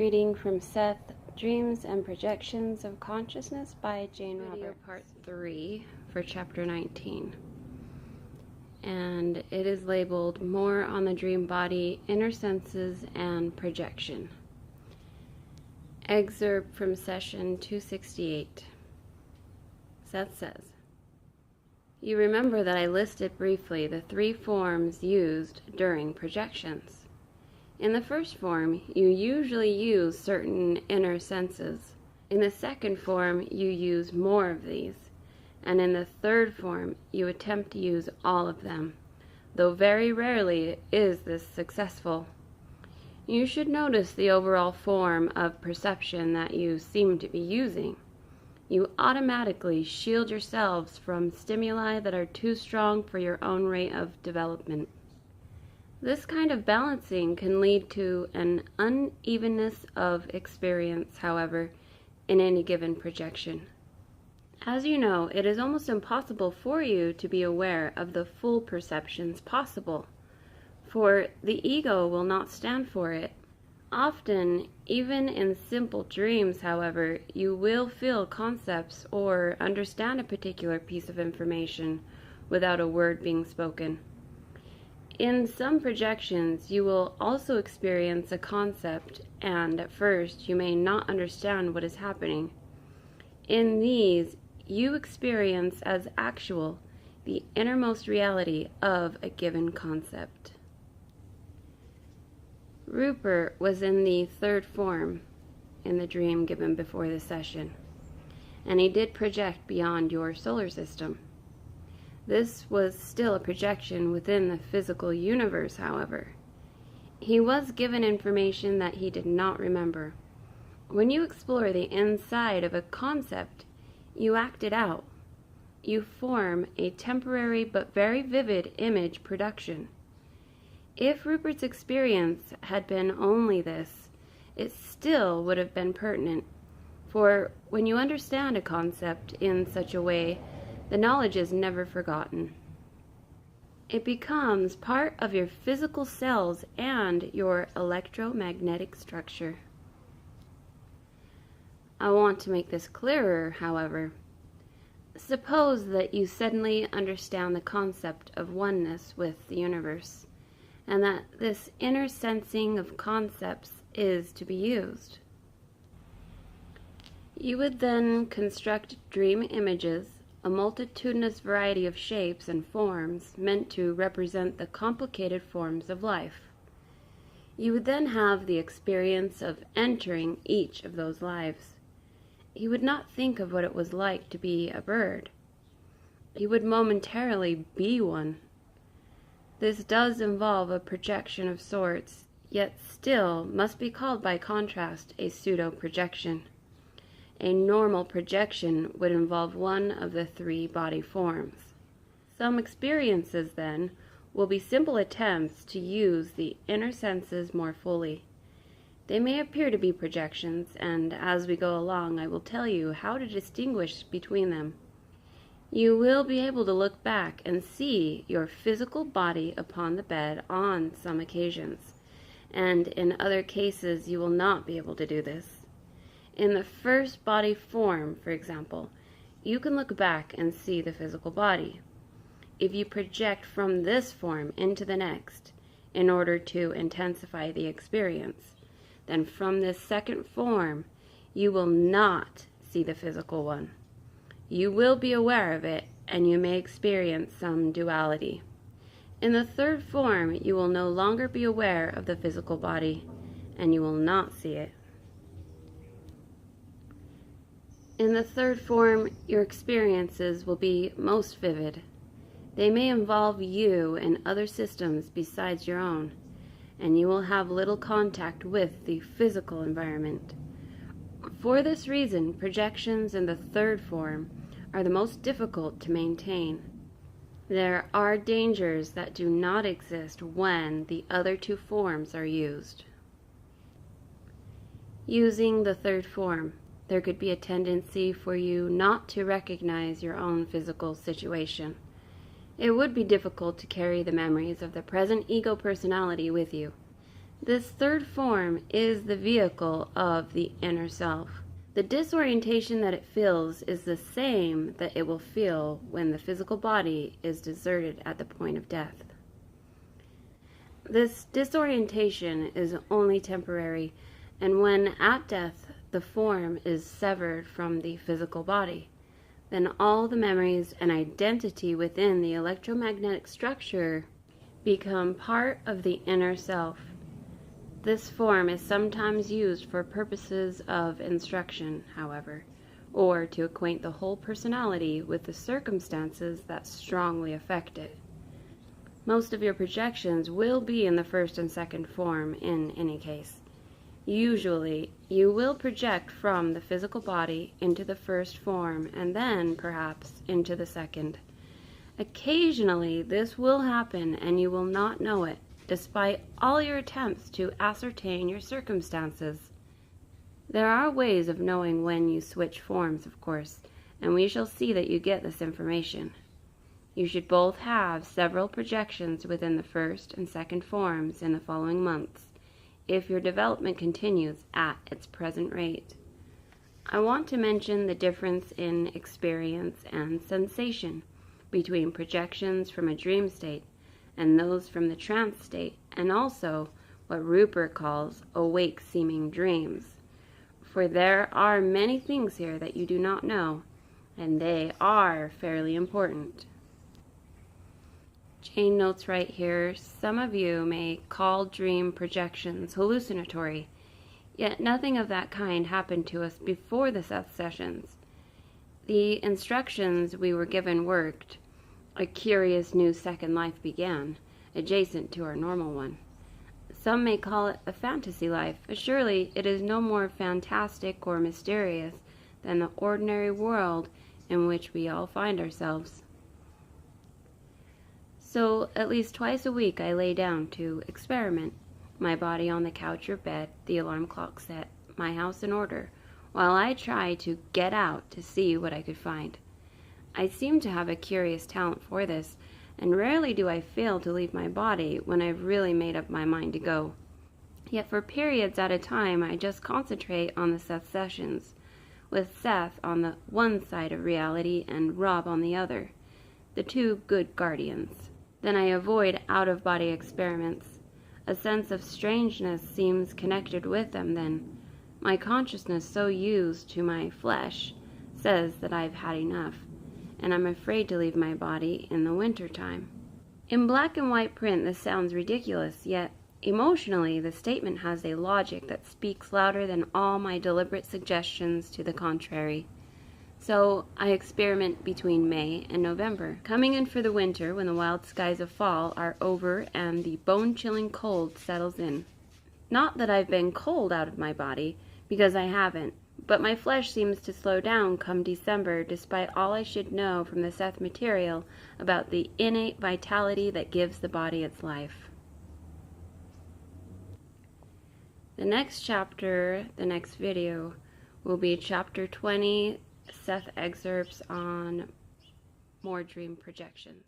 Reading from Seth-Dreams and Projections of Consciousness by Jane Roberts. Part 3 for Chapter 19. And it is labeled More on the Dream Body, Inner Senses, and Projection. Excerpt from Session 268. Seth says, "You remember that I listed briefly the three forms used during projections. In the first form, you usually use certain inner senses. In the second form, you use more of these. And in the third form, you attempt to use all of them, though very rarely is this successful. You should notice the overall form of perception that you seem to be using. You automatically shield yourselves from stimuli that are too strong for your own rate of development. This kind of balancing can lead to an unevenness of experience, however, in any given projection. As you know, it is almost impossible for you to be aware of the full perceptions possible, for the ego will not stand for it. Often, even in simple dreams, however, you will feel concepts or understand a particular piece of information without a word being spoken. In some projections, you will also experience a concept, and at first you may not understand what is happening. In these, you experience as actual the innermost reality of a given concept." Rupert was in the third form in the dream given before the session, and he did project beyond your solar system. This was still a projection within the physical universe, however. He was given information that he did not remember. When you explore the inside of a concept, you act it out. You form a temporary but very vivid image production. If Rupert's experience had been only this, it still would have been pertinent, for when you understand a concept in such a way, the knowledge is never forgotten. It becomes part of your physical cells and your electromagnetic structure. I want to make this clearer, however. Suppose that you suddenly understand the concept of oneness with the universe, and that this inner sensing of concepts is to be used. You would then construct dream images, a multitudinous variety of shapes and forms meant to represent the complicated forms of life. You would then have the experience of entering each of those lives. You would not think of what it was like to be a bird. You would momentarily be one. This does involve a projection of sorts, yet still must be called by contrast a pseudo-projection. A normal projection would involve one of the three body forms. Some experiences, then, will be simple attempts to use the inner senses more fully. They may appear to be projections, and as we go along, I will tell you how to distinguish between them. You will be able to look back and see your physical body upon the bed on some occasions, and in other cases you will not be able to do this. In the first body form, for example, you can look back and see the physical body. If you project from this form into the next, in order to intensify the experience, then from this second form, you will not see the physical one. You will be aware of it, and you may experience some duality. In the third form, you will no longer be aware of the physical body, and you will not see it. In the third form, your experiences will be most vivid. They may involve you in other systems besides your own, and you will have little contact with the physical environment. For this reason, projections in the third form are the most difficult to maintain. There are dangers that do not exist when the other two forms are used. Using the third form, there could be a tendency for you not to recognize your own physical situation. It would be difficult to carry the memories of the present ego personality with you. This third form is the vehicle of the inner self. The disorientation that it feels is the same that it will feel when the physical body is deserted at the point of death. This disorientation is only temporary, and when at death the form is severed from the physical body, then all the memories and identity within the electromagnetic structure become part of the inner self. This form is sometimes used for purposes of instruction, however, or to acquaint the whole personality with the circumstances that strongly affect it. Most of your projections will be in the first and second form in any case. Usually, you will project from the physical body into the first form and then, perhaps, into the second. Occasionally, this will happen and you will not know it, despite all your attempts to ascertain your circumstances. There are ways of knowing when you switch forms, of course, and we shall see that you get this information. You should both have several projections within the first and second forms in the following months, if your development continues at its present rate. I want to mention the difference in experience and sensation between projections from a dream state and those from the trance state, and also what Rupert calls awake-seeming dreams. For there are many things here that you do not know, and they are fairly important. Jane notes right here, some of you may call dream projections hallucinatory, yet nothing of that kind happened to us before the Seth sessions. The instructions we were given worked. A curious new second life began, adjacent to our normal one. Some may call it a fantasy life, but surely it is no more fantastic or mysterious than the ordinary world in which we all find ourselves. So, at least twice a week I lay down to experiment, my body on the couch or bed, the alarm clock set, my house in order, while I try to get out to see what I could find. I seem to have a curious talent for this, and rarely do I fail to leave my body when I've really made up my mind to go. Yet for periods at a time I just concentrate on the Seth sessions, with Seth on the one side of reality and Rob on the other, the two good guardians. Then I avoid out-of-body experiments. A sense of strangeness seems connected with them then. My consciousness, so used to my flesh, says that I've had enough, and I'm afraid to leave my body in the winter time. In black and white print this sounds ridiculous, yet emotionally the statement has a logic that speaks louder than all my deliberate suggestions to the contrary. So I experiment between May and November, coming in for the winter when the wild skies of fall are over and the bone-chilling cold settles in. Not that I've been cold out of my body, because I haven't, but my flesh seems to slow down come December despite all I should know from the Seth material about the innate vitality that gives the body its life. The next chapter, the next video, will be chapter 20, Seth excerpts on more dream projections.